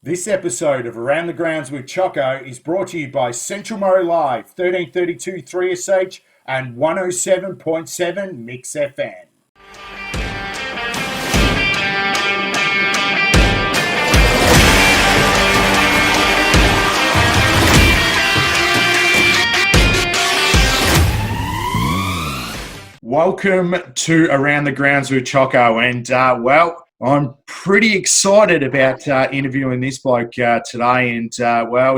This episode of Around the Grounds with Chocco is brought to you by Central Murray Live, 1332 3SH and 107.7 Mix FM. Welcome to Around the Grounds with Chocco, and I'm pretty excited about interviewing this bloke today, and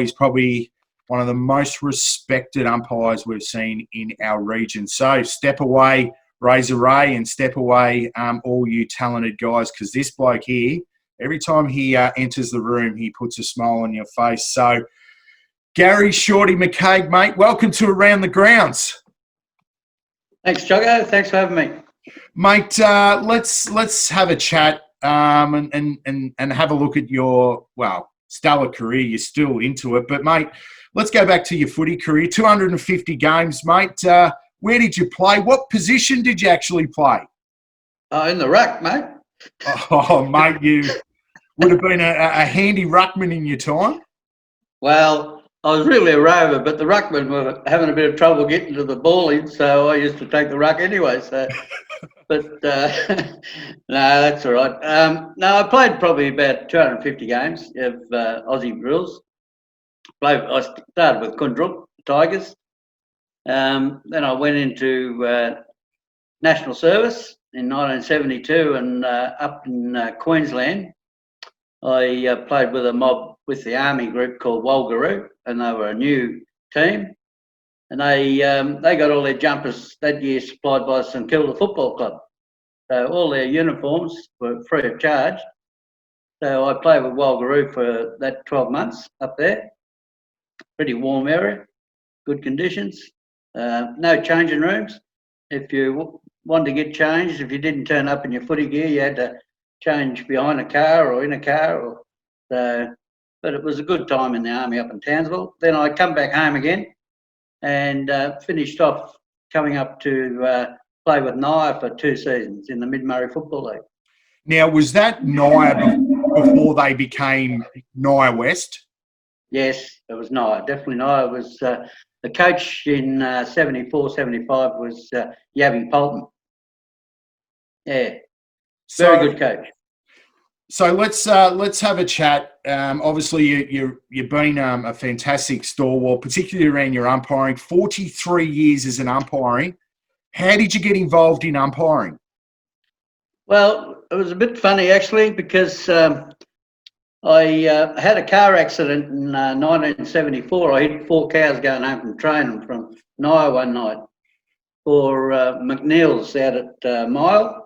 he's probably one of the most respected umpires we've seen in our region. So step away, Razor Ray, and step away, all you talented guys, because this bloke here, every time he enters the room, he puts a smile on your face. So, Garry Shorty McCaig, mate, welcome to Around the Grounds. Thanks, Chocco. Thanks for having me, mate. Let's have a chat and have a look at your stellar career. You're still into it, but mate, let's go back to your footy career. 250 games, mate. Where did you play? What position did you actually play? In the ruck, mate. Oh, mate, you would have been a handy ruckman in your time. Well, I was really a rover, but the ruckmen were having a bit of trouble getting to the ball in, so I used to take the ruck anyway. So, but no, that's all right. No, I played probably about 250 games of Aussie drills. I started with Kundruk Tigers. Then I went into national service in 1972, and up in Queensland, I played with a mob with the army group called Walgaroo, and they were a new team, and they got all their jumpers that year supplied by St Kilda Football Club. So all their uniforms were free of charge. So I played with Walgaroo for that 12 months up there. Pretty warm area, good conditions, no changing rooms. If you wanted to get changed, if you didn't turn up in your footy gear, you had to change behind a car or in a car. But it was a good time in the army up in Townsville. Then I come back home again and finished off coming up to play with Naya for 2 seasons in the Mid-Murray Football League. Now, was that Naya before they became Naya West? Yes, it was Naya. Definitely Naya. Was the coach in 74, 75 was Yabby Polton. Yeah, very good coach. So let's have a chat. Obviously, you've been a fantastic stalwart, particularly around your umpiring. 43 years as an umpiring. How did you get involved in umpiring? Well, it was a bit funny actually, because I had a car accident in 1974. I hit 4 cows going home from training from Naya one night for McNeil's out at Mile.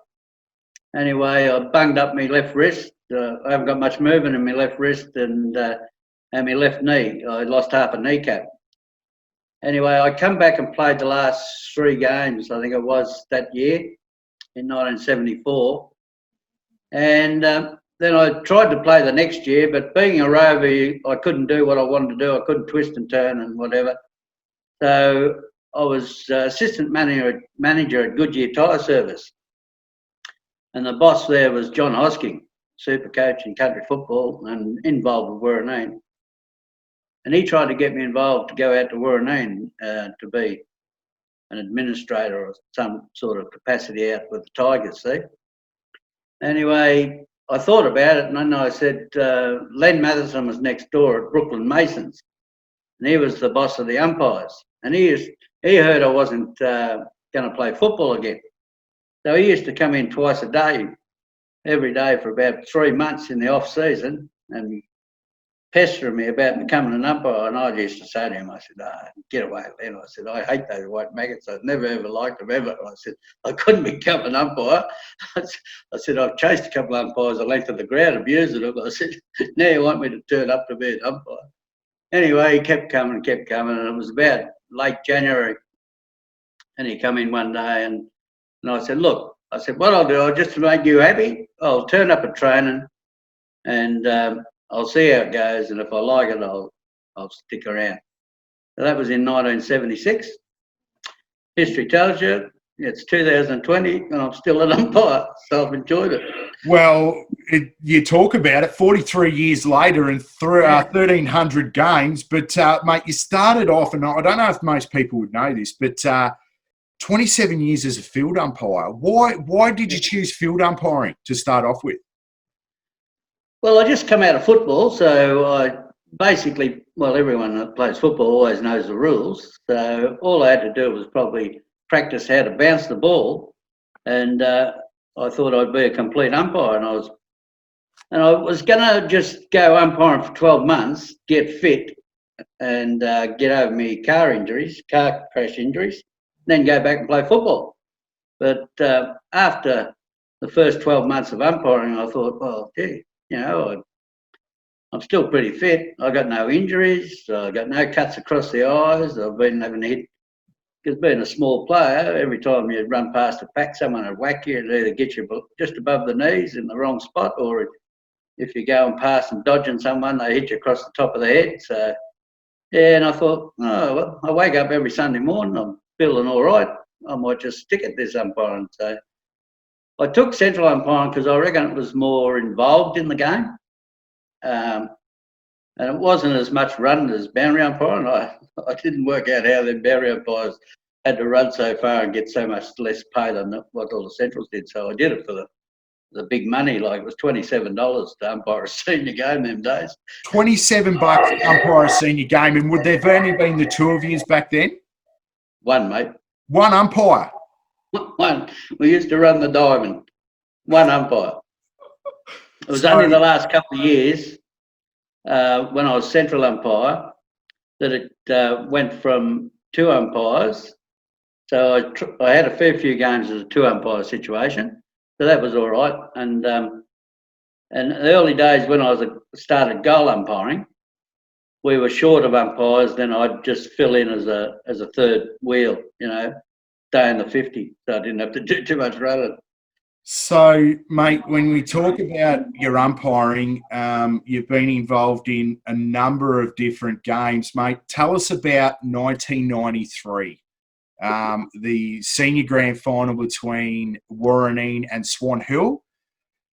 Anyway, I bunged up my left wrist. I haven't got much movement in my left wrist and my left knee. I lost half a kneecap. Anyway, I come back and played the last 3 games, I think it was, that year in 1974. And then I tried to play the next year, but being a rover, I couldn't do what I wanted to do. I couldn't twist and turn and whatever. So I was assistant manager at Goodyear Tyre Service. And the boss there was John Hosking, super coach in country football and involved with Wirraneen. And he tried to get me involved to go out to Wirraneen to be an administrator or some sort of capacity out with the Tigers, see. Anyway, I thought about it, and then I said, Len Matheson was next door at Brooklyn Masons, and he was the boss of the umpires. And he heard I wasn't going to play football again. So he used to come in twice a day, every day for about 3 months in the off season, and pester me about becoming an umpire. And I used to say to him, I said, get away, Len. I said, I hate those white maggots. I've never ever liked them ever. I said, I couldn't become an umpire. I said, I've chased a couple of umpires the length of the ground, abusing them. I said, now you want me to turn up to be an umpire? Anyway, he kept coming, and it was about late January. And he come in one day and I said, look, what I'll do, just to make you happy, I'll turn up at training and I'll see how it goes. And if I like it, I'll stick around. So that was in 1976. History tells you it's 2020 and I'm still an umpire, so I've enjoyed it. Well, you talk about it, 43 years later and 1,300 games. But, mate, you started off, and I don't know if most people would know this, but 27 years as a field umpire. Why did you choose field umpiring to start off with? Well, I just come out of football, so I basically, everyone that plays football always knows the rules. So all I had to do was probably practice how to bounce the ball, and I thought I'd be a complete umpire. And I was going to just go umpiring for 12 months, get fit, and get over my car crash injuries, then go back and play football. But after the first 12 months of umpiring, I thought, well, gee, I'm still pretty fit. I got no injuries. I got no cuts across the eyes. I've been having hit. Because being a small player, every time you run past a pack, someone would whack you and either get you just above the knees in the wrong spot, or if you're going past and dodging someone, they hit you across the top of the head. So, yeah, and I thought, I wake up every Sunday morning, I'm feeling all right. I might just stick at this umpiring. So I took central umpiring because I reckon it was more involved in the game. And it wasn't as much run as boundary umpiring. I didn't work out how the boundary umpires had to run so far and get so much less pay than what all the centrals did. So I did it for the big money. Like, it was $27 to umpire a senior game them days. $27 to umpire a senior game. And would there have only been the two of you back then? One, mate. One umpire? One. We used to run the diamond. One umpire. It was only the last couple of years when I was central umpire that it went from two umpires. So I had a fair few games as a two umpire situation, so that was all right. And in the early days when I started goal umpiring, we were short of umpires. Then I'd just fill in as a third wheel, stay in the 50, so I didn't have to do too much running. So, mate, when we talk about your umpiring, you've been involved in a number of different games, mate. Tell us about 1993, the senior grand final between Warraneen and Swan Hill.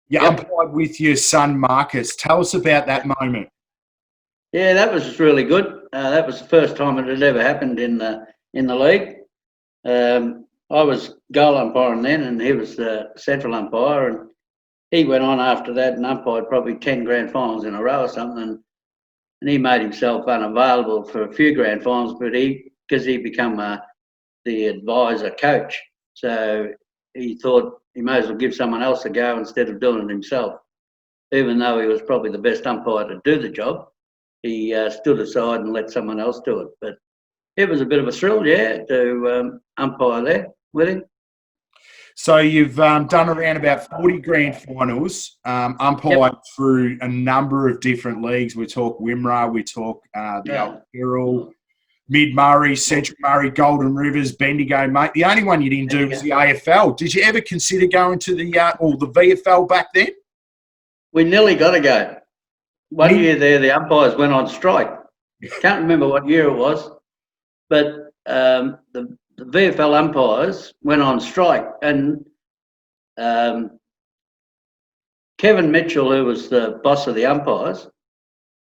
You umpired with your son, Marcus. Tell us about that moment. Yeah, that was really good. That was the first time it had ever happened in the league. I was goal umpiring then, and he was the central umpire, and he went on after that and umpired probably 10 grand finals in a row or something, and he made himself unavailable for a few grand finals, but because he become the advisor coach, so he thought he may as well give someone else a go instead of doing it himself. Even though he was probably the best umpire to do the job, he stood aside and let someone else do it. But it was a bit of a thrill, to umpire there with him. So you've done around about 40 grand finals, umpired through a number of different leagues. We talk Wimmera, we talk the Old Herald, Mid-Murray, Central Murray, Golden Rivers, Bendigo, mate. The only one you didn't do was the AFL. Did you ever consider going to the VFL back then? We nearly got to go. One year there, the umpires went on strike. Can't remember what year it was, but the VFL umpires went on strike, and Kevin Mitchell, who was the boss of the umpires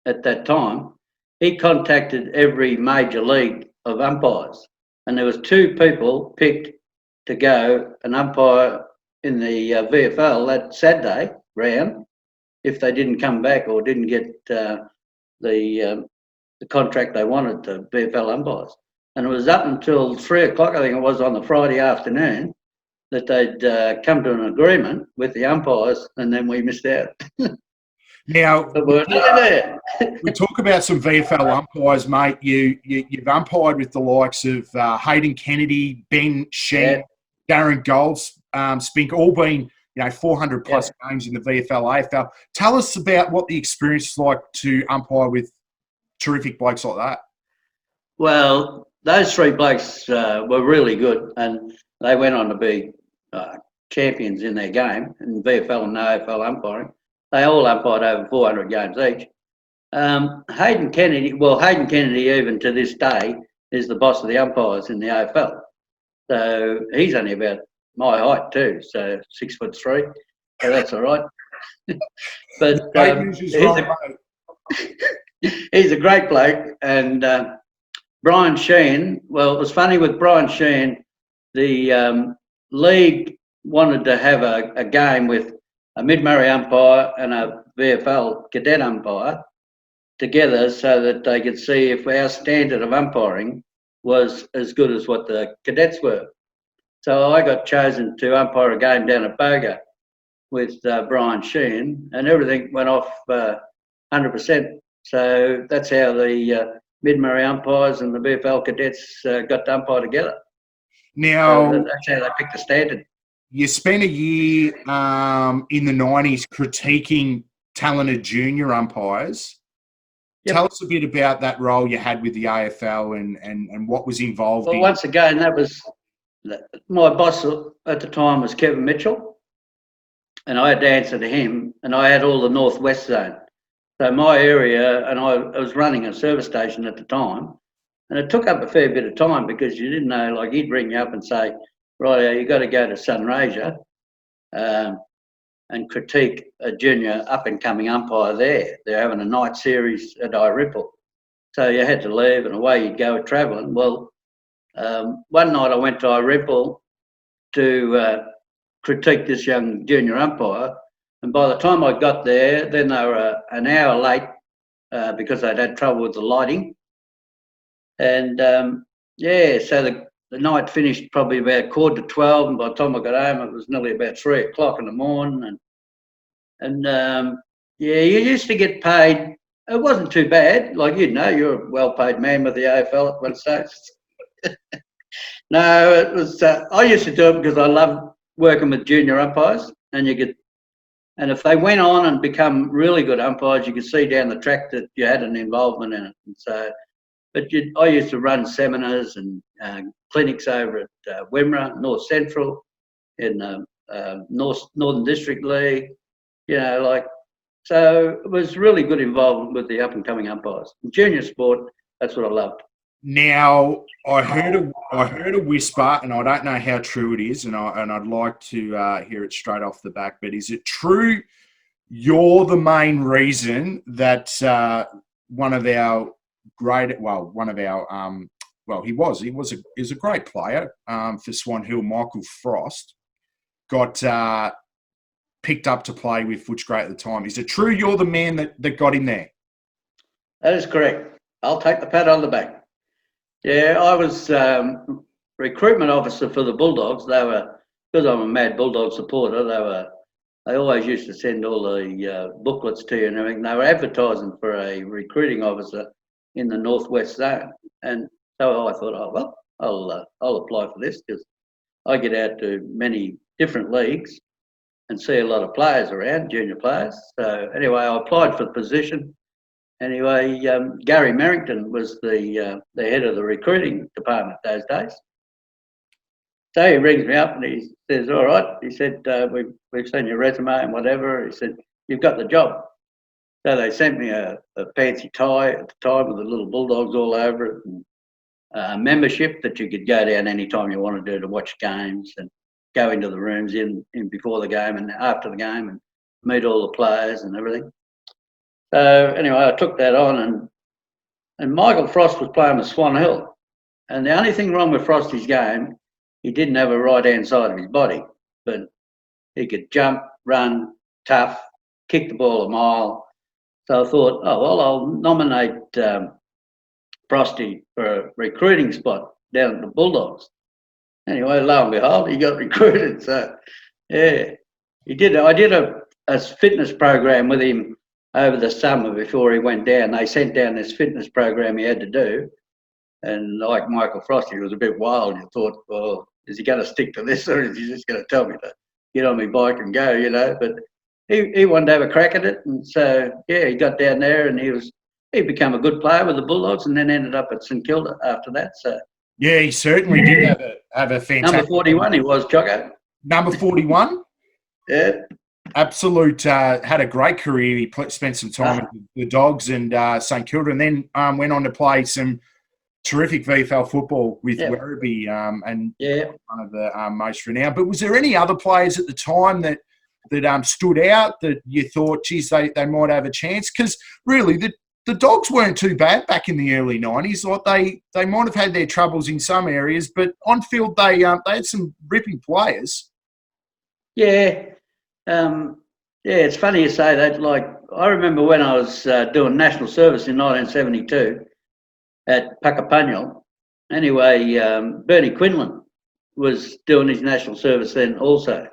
at that time, he contacted every major league of umpires, and there was two people picked to go and umpire in the VFL that Saturday round if they didn't come back or didn't get the contract they wanted, the VFL umpires. And it was up until 3 o'clock, I think it was, on the Friday afternoon, that they'd come to an agreement with the umpires, and then we missed out. Now, we talk about some VFL umpires, mate. You've umpired with the likes of Hayden Kennedy, Ben Sheep, Darren Golds, Spink, all been 400 plus games in the VFL, AFL. Tell us about what the experience is like to umpire with terrific blokes like that. Well, those three blokes were really good, and they went on to be champions in their game in VFL and AFL umpiring. They all umpired over 400 games each. Hayden Kennedy even to this day, is the boss of the umpires in the AFL. So he's only about my height too, so 6'3", so that's all right. But he's a great bloke. And Brian Sheen, well, it was funny with Brian Sheen, the league wanted to have a game with a mid-Murray umpire and a VFL cadet umpire together so that they could see if our standard of umpiring was as good as what the cadets were. So I got chosen to umpire a game down at Boga with Brian Sheen, and everything went off 100%. So that's how the mid-Murray umpires and the VFL cadets got to umpire together. Now, so that's how they picked the standard. You spent a year in the 90s critiquing talented junior umpires. Yep. Tell us a bit about that role you had with the AFL and what was involved. Well, once again, that was my boss at the time was Kevin Mitchell, and I had to answer to him, and I had all the northwest zone. So my area, and I was running a service station at the time, and it took up a fair bit of time because you didn't know, like he'd ring you up and say, right, you got to go to Sunraysia and critique a junior up-and-coming umpire there. They're having a night series at Ripple. So you had to leave, and away you'd go travelling. Well, one night I went to Ripple to critique this young junior umpire, and by the time I got there, then they were an hour late because they'd had trouble with the lighting. And so the night finished probably about 11:45, and by the time I got home, it was nearly about 3 o'clock in the morning. And you used to get paid. It wasn't too bad. Like, you're a well-paid man with the AFL at one stage. No, it was. I used to do it because I loved working with junior umpires, and if they went on and become really good umpires, you could see down the track that you had an involvement in it. And so, I used to run seminars and clinics over at Wimmera, North Central, in Northern District League. So it was really good involvement with the up-and-coming umpires. In junior sport, that's what I loved. Now, I heard a whisper, and I don't know how true it is, and I'd like to hear it straight off the back. But is it true you're the main reason that one of our he's a great player for Swan Hill, Michael Frost, got picked up to play with Footscray at the time? Is it true you're the man that got him there? That is correct. I'll take the pat on the back. Yeah, I was recruitment officer for the Bulldogs. They were, because I'm a mad Bulldog supporter, they always used to send all the booklets to you and everything. They were advertising for a recruiting officer in the Northwest Zone. And so I thought, I'll apply for this because I get out to many different leagues and see a lot of players around, junior players. So anyway, I applied for the position. Anyway, Gary Merrington was the head of the recruiting department those days. So he rings me up and he says, all right. He said, we've seen your resume and whatever. He said, you've got the job. So they sent me a fancy tie at the time with the little Bulldogs all over it, and a membership that you could go down any time you wanted to watch games and go into the rooms in before the game and after the game and meet all the players and everything. So anyway, I took that on, and Michael Frost was playing with Swan Hill. And the only thing wrong with Frosty's game, he didn't have a right-hand side of his body, but he could jump, run, tough, kick the ball a mile. So I thought, I'll nominate Frosty for a recruiting spot down at the Bulldogs. Anyway, lo and behold, he got recruited. So, yeah, he did. I did a fitness program with him over the summer before he went down. They sent down this fitness program he had to do. And like Michael Frost, he was a bit wild. You thought, well, is he going to stick to this or is he just going to tell me to get on my bike and go, But he wanted to have a crack at it. And so, yeah, he got down there and he became a good player with the Bulldogs and then ended up at St Kilda after that. So yeah, he certainly did have a fantastic... Number 41 he was, Chocco. Number 41? Yeah. Absolute, had a great career. He spent some time with the Dogs and St Kilda, and then went on to play some terrific VFL football with Yeah. Werribee, and Yeah. one of the most renowned. But was there any other players at the time that stood out that you thought, geez, they might have a chance? Because really, the Dogs weren't too bad back in the early 90s. Like they might have had their troubles in some areas, but on field they had some ripping players. Yeah. Yeah, it's funny you say that. Like, I remember when I was doing national service in 1972 at Puckapunyal. Anyway, Bernie Quinlan was doing his national service then also.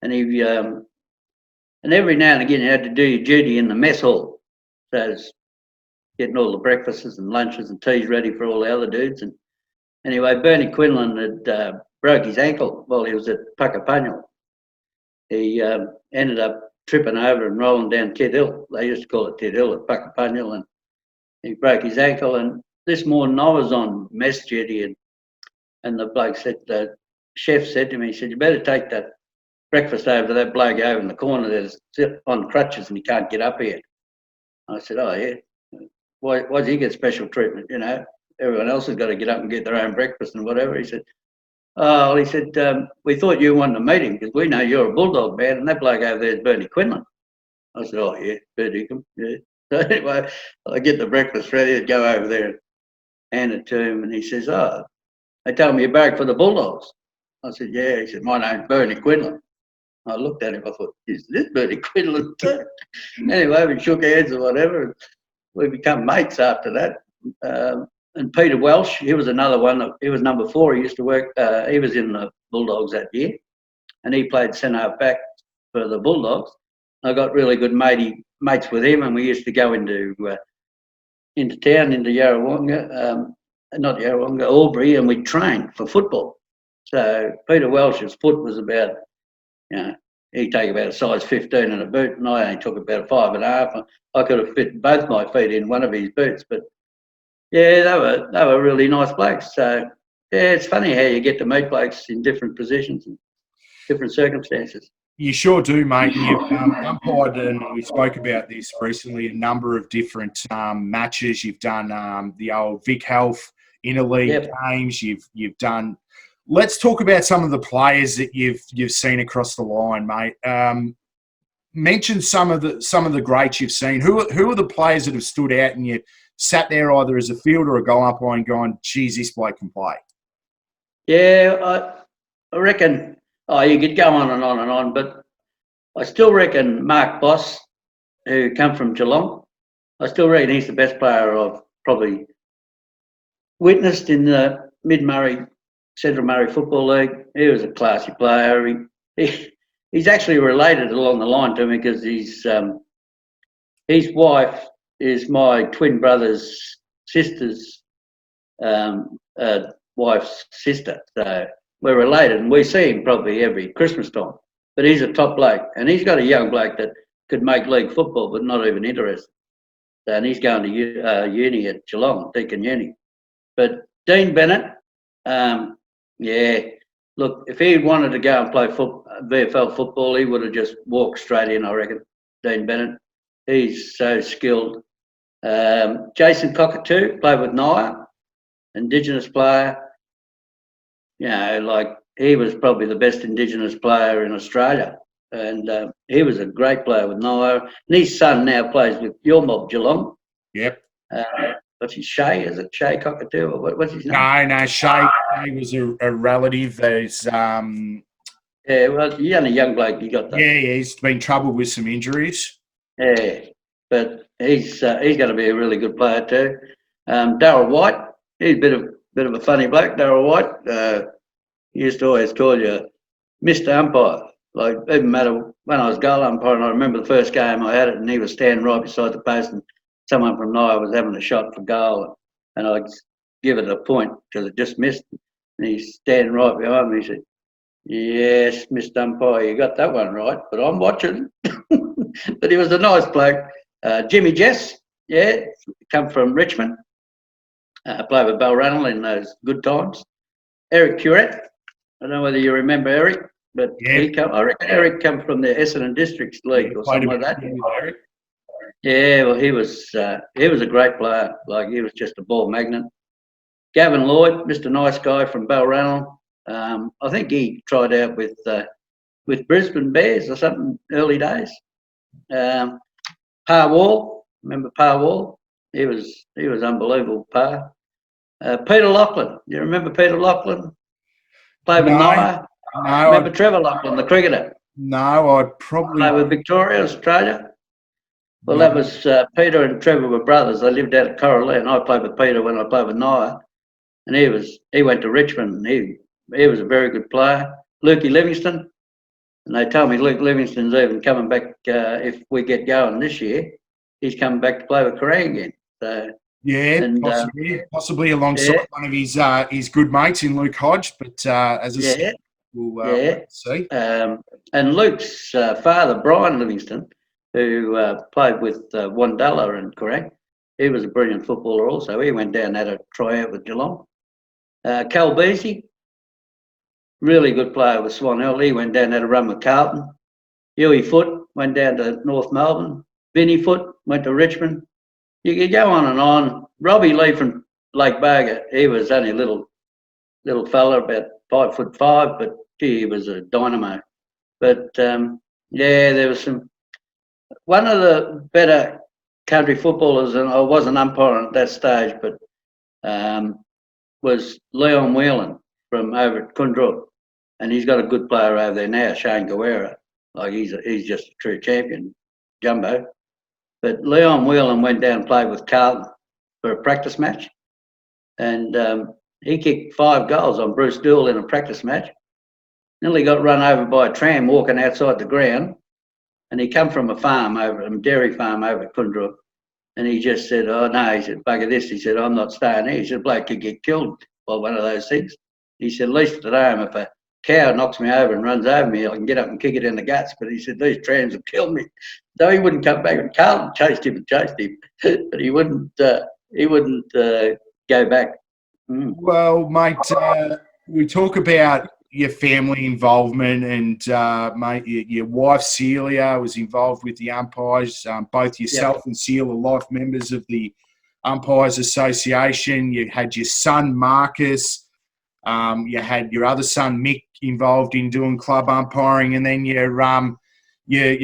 And he and every now and again you had to do your duty in the mess hall. So it's getting all the breakfasts and lunches and teas ready for all the other dudes. And anyway, Bernie Quinlan had broke his ankle while he was at Puckapunyal. He ended up tripping over and rolling down Ted Hill. They used to call it Ted Hill at Puckapunyal, and he broke his ankle. And this morning I was on mess duty, and the bloke said, the chef said to me, he said, you better take that breakfast over to that bloke over in the corner that's on crutches and he can't get up here. I said, oh yeah, why does he get special treatment? You know, everyone else has got to get up and get their own breakfast and whatever. He said, oh, he said, we thought you wanted to meet him because we know you're a Bulldog man, and that bloke over there is Bernie Quinlan. I said, oh yeah, Bernie, yeah. So anyway, I get the breakfast ready to go over there and hand it to him, and he says, oh, they told me you barrack for the Bulldogs. I said, yeah. He said, my name's Bernie Quinlan. I looked at him, I thought, is this Bernie Quinlan too? Anyway, we shook hands or whatever, and we become mates after that. And Peter Welsh, he was another one. He was number 4. He used to work. He was in the Bulldogs that year, and he played centre back for the Bulldogs. I got really good mates with him, and we used to go into town, into Yarrawonga, not Yarrawonga, Albury, and we'd train for football. So Peter Welsh's foot was about, he'd take about a size 15 in a boot, and I only took about a 5.5. I could have fit both my feet in one of his boots, but yeah, they were really nice blokes. So yeah, it's funny how you get to meet blokes in different positions and different circumstances. You sure do, mate. You've umpired, and we spoke about this recently, a number of different matches. You've done the old Vic Health interleague games. You've done. Let's talk about some of the players that you've seen across the line, mate. Mention some of the greats you've seen. Who are the players that have stood out and you sat there either as a fielder or a goal umpire and going, geez, this bloke can play? Yeah, I reckon, you could go on and on and on, but I still reckon Mark Boss, who come from Geelong, I still reckon he's the best player I've probably witnessed in the Mid-Murray, Central Murray Football League. He was a classy player. He's actually related along the line to me because his wife is my twin brother's sister's wife's sister. So we're related, and we see him probably every Christmas time. But he's a top bloke, and he's got a young bloke that could make league football, but not even interested. And he's going to uni at Geelong, Deakin Uni. But Dean Bennett, look, if he wanted to go and play VFL football, he would have just walked straight in, I reckon. Dean Bennett, he's so skilled. Jason Cockatoo played with Naya, Indigenous player. He was probably the best Indigenous player in Australia, and he was a great player with Naya. And his son now plays with your mob, Geelong. Yep. What's his Shay? Is it Shay Cockatoo or what's his name? No, Shay was a relative. There's yeah, well, he's only a young bloke. You got that. Yeah, he's been troubled with some injuries. Yeah, but he's going to be a really good player too. Darryl White, he's a bit of a funny bloke. Darryl White, he used to always call you Mr. Umpire. Like, even matter when I was goal umpiring, I remember the first game I had it, and he was standing right beside the post, and someone from Naya was having a shot for goal, and I'd give it a point because it just missed. And he's standing right behind me. He said, "Yes, Mr. Umpire, you got that one right, but I'm watching." But he was a nice bloke. Jimmy Jess, come from Richmond. Played with Balranald in those good times. Eric Curette, I don't know whether you remember Eric, but I reckon Eric come from the Essendon Districts League or something like that. Eric. Yeah, well, he was a great player. Like, he was just a ball magnet. Gavin Lloyd, Mr. Nice Guy from Balranald. I think he tried out with Brisbane Bears or something early days. Pa Wall, remember Pa Wall? He was unbelievable, Pa. Peter Lachlan, you remember Peter Lachlan? Played with Naya. No. Remember Trevor Lachlan, the cricketer? No, I probably. Played with Victoria, Australia. Well, No. that was Peter and Trevor were brothers. They lived out at Coralline. I played with Peter when I played with Naya, and he went to Richmond. He was a very good player. Lukey Livingston, and they told me Luke Livingston's even coming back if we get going this year. He's coming back to play with Kerrang again. So yeah, and, possibly alongside one of his good mates in Luke Hodge. But as I said, we'll see. And Luke's father, Brian Livingston, who played with Wandella and Kerrang, he was a brilliant footballer also. He went down, had a tryout with Geelong. Cal Beasy, really good player with Swan Hill. He went down, had a run with Carlton. Huey Foote went down to North Melbourne. Vinny Foote went to Richmond. You could go on and on. Robbie Lee from Lake Boga, he was only a little fella, about 5'5", but gee, he was a dynamo. But there was one of the better country footballers, and I wasn't umpiring at that stage, but was Leon Whelan from over at Kundra, and he's got a good player over there now, Shane Guerra. Like he's just a true champion, jumbo. But Leon Whelan went down and played with Carlton for a practice match, and he kicked 5 goals on Bruce Dool in a practice match. Nearly got run over by a tram walking outside the ground, and he come from a dairy farm over at Kundra, and he just said, "Oh no," he said, "bugger this." He said, "I'm not staying here." He said, "Bloke could get killed by one of those things." He said, "At least at home, if a cow knocks me over and runs over me, I can get up and kick it in the guts." But he said, "These trams will kill me." So he wouldn't come back. And Carlton chased him, but he wouldn't go back. Well, mate, we talk about your family involvement, and mate, your wife Celia was involved with the umpires. Both yourself and Celia are life members of the Umpires Association. You had your son Marcus. You had your other son Mick involved in doing club umpiring, and then your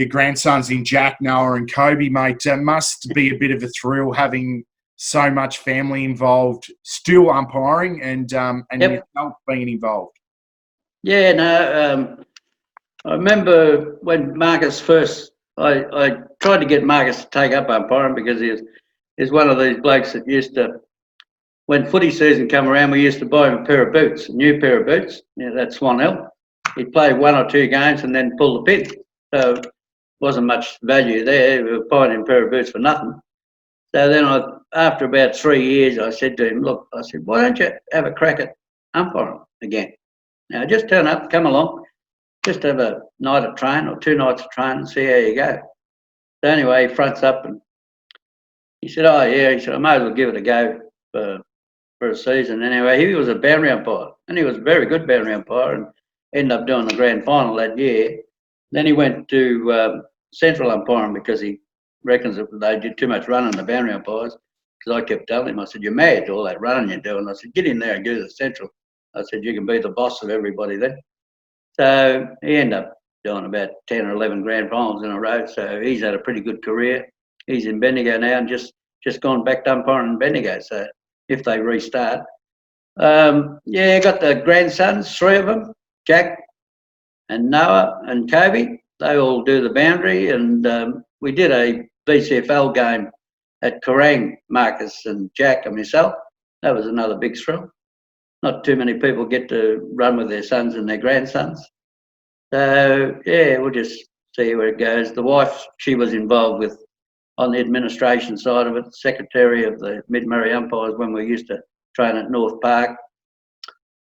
grandsons in Jack, Noah, and Kobe. Mate, it must be a bit of a thrill having so much family involved, still umpiring, and yourself being involved. Yeah, no, I remember when Marcus first, I tried to get Marcus to take up umpiring because he's one of these blokes that used to, when footy season come around, we used to buy him a pair of boots, a new pair of boots, that's Swan Hill. He'd play 1 or 2 games and then pull the pin. So wasn't much value there. We were buying him a pair of boots for nothing. So then after about 3 years, I said to him, "Look," I said, "why don't you have a crack at umpiring again? Now, just turn up, come along, just have a night of train or 2 nights of train and see how you go." So anyway, he fronts up and he said, "Oh, yeah." He said, "I may as well give it a go for a season." Anyway, he was a boundary umpire, and he was a very good boundary umpire, and ended up doing the grand final that year. Then he went to central umpiring because he reckons that they did too much running, the boundary umpires. Because I kept telling him, I said, "You're mad, all that running you're doing." I said, "Get in there and do the central." I said, "You can be the boss of everybody then." So he ended up doing about 10 or 11 grand finals in a row. So he's had a pretty good career. He's in Bendigo now and just gone back to umpiring in Bendigo. So if they restart. Got the grandsons, 3 of them, Jack and Noah and Kobe. They all do the boundary, and we did a BCFL game at Kerrang, Marcus and Jack and myself. That was another big thrill. Not too many people get to run with their sons and their grandsons. So, we'll just see where it goes. The wife, she was involved with, on the administration side of it, secretary of the Mid-Murray umpires when we used to train at North Park.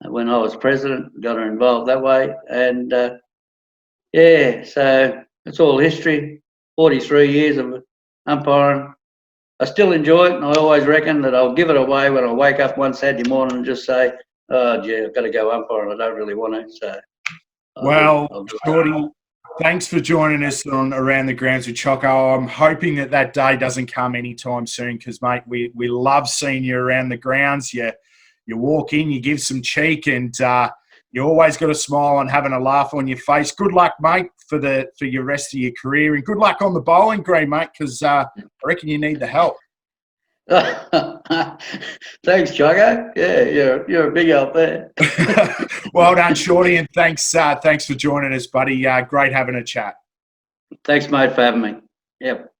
When I was president, got her involved that way. And, so it's all history. 43 years of umpiring. I still enjoy it, and I always reckon that I'll give it away when I wake up one Saturday morning and just say, "Oh, gee, I've got to go umpiring. I don't really want to." So, well, Shorty, thanks for joining us on Around the Grounds with Chocco. I'm hoping that day doesn't come anytime soon because, mate, we love seeing you around the grounds. You're you walk in, you give some cheek, and you always got a smile and having a laugh on your face. Good luck, mate, for your rest of your career, and good luck on the bowling green, mate, because I reckon you need the help. Thanks, Chocco. Yeah, you're a big help there. Well done, Shorty, and thanks for joining us, buddy. Great having a chat. Thanks, mate, for having me. Yep.